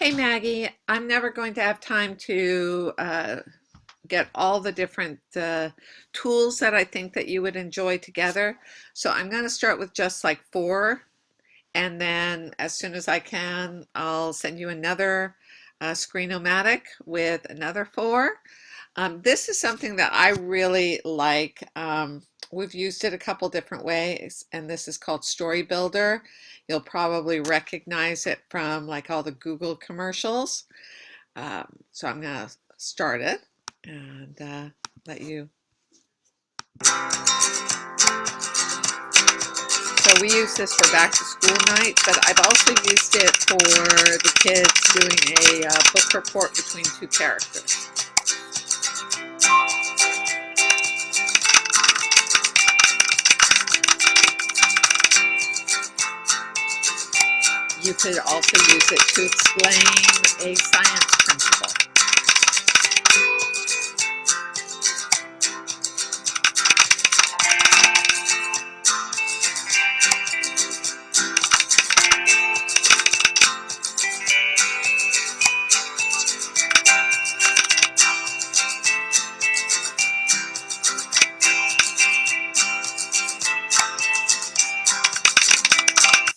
Hey Maggie, I'm never going to have time to get all the different tools that I think that you would enjoy together. So I'm going to start with just like four, and then as soon as I can, I'll send you another Screen-O-Matic with another four. This is something that I really like. We've used it a couple different ways, and this is called Story Builder. You'll probably recognize it from like all the Google commercials. So I'm going to start it and let you. So we use this for back to school night, but I've also used it for the kids doing a book report between two characters. You could also use it to explain a science principle.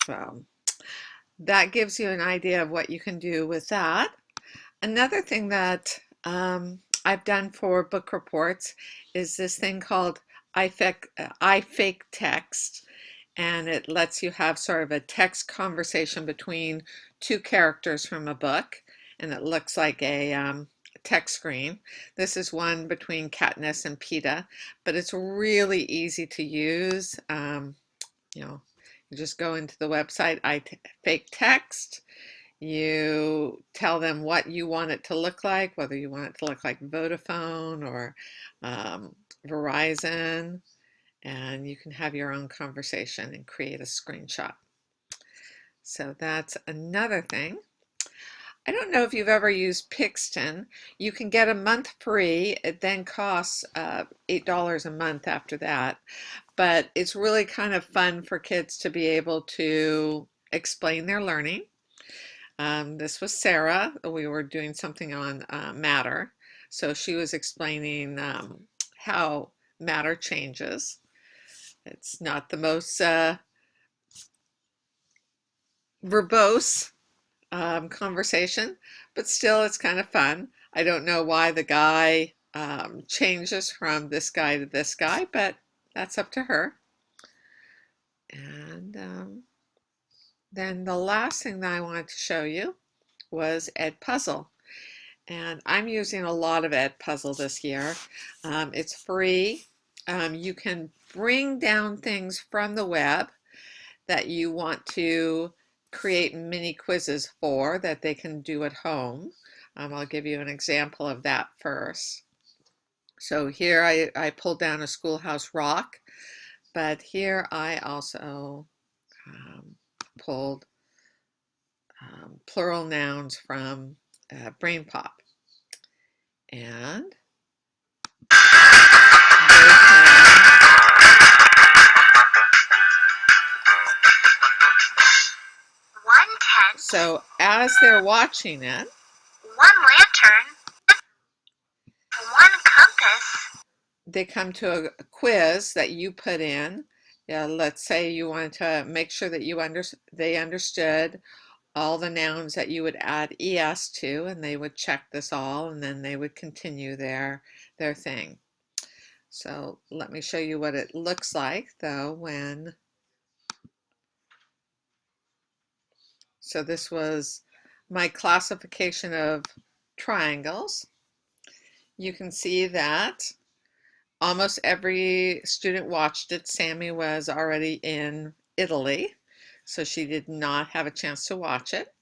So that gives you an idea of what you can do with that. Another thing that I've done for book reports is this thing called iFake Text, and it lets you have sort of a text conversation between two characters from a book, and it looks like a text screen. This is one between Katniss and Peeta, but it's really easy to use. You know, you just go into the website iFake Text. You tell them what you want it to look like, whether you want it to look like Vodafone or Verizon, and you can have your own conversation and create a screenshot. So that's another thing. I don't know if you've ever used Pixton. You can get a month free. It then costs $8 a month after that. But it's really kind of fun for kids to be able to explain their learning. This was Sarah. We were doing something on matter. So she was explaining how matter changes. It's not the most verbose conversation, but still it's kind of fun. I don't know why the guy changes from this guy to this guy, but that's up to her. And then the last thing that I wanted to show you was Edpuzzle. And I'm using a lot of Edpuzzle this year. It's free. You can bring down things from the web that you want to create mini quizzes for that they can do at home. I'll give you an example of that first. So here I pulled down a Schoolhouse Rock, but here I also pulled plural nouns from Brain Pop. And so as they're watching it, one lantern, one compass, they come to a quiz that you put in. Yeah, let's say you wanted to make sure that they understood all the nouns that you would add es to, and they would check this all, and then they would continue their thing. So let me show you what it looks like though when. So this was my classification of triangles. You can see that almost every student watched it. Sammy was already in Italy, so she did not have a chance to watch it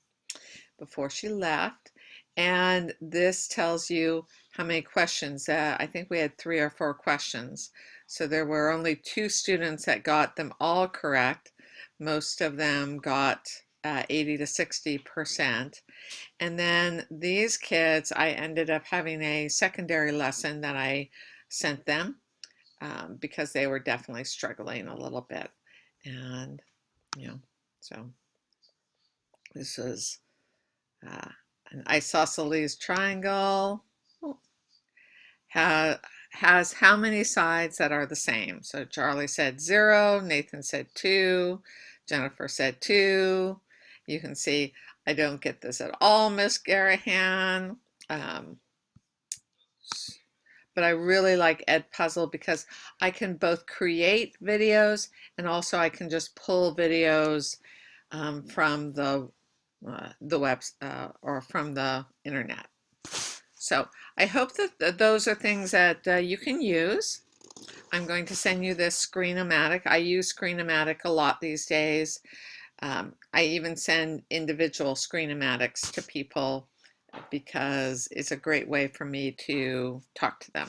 before she left. And this tells you how many questions. I think we had 3 or 4 questions. So there were only 2 students that got them all correct. Most of them got 80 to 60%. And then these kids, I ended up having a secondary lesson that I sent them because they were definitely struggling a little bit. And, so this was An isosceles triangle ha has how many sides that are the same? So Charlie said 0, Nathan said 2, Jennifer said 2. You can see I don't get this at all, Miss Garahan. Um, but I really like Edpuzzle because I can both create videos and also I can just pull videos from the web or from the internet. So I hope that those are things that you can use. I'm going to send you this Screenomatic. I use Screenomatic a lot these days. I even send individual Screenomatics to people because it's a great way for me to talk to them.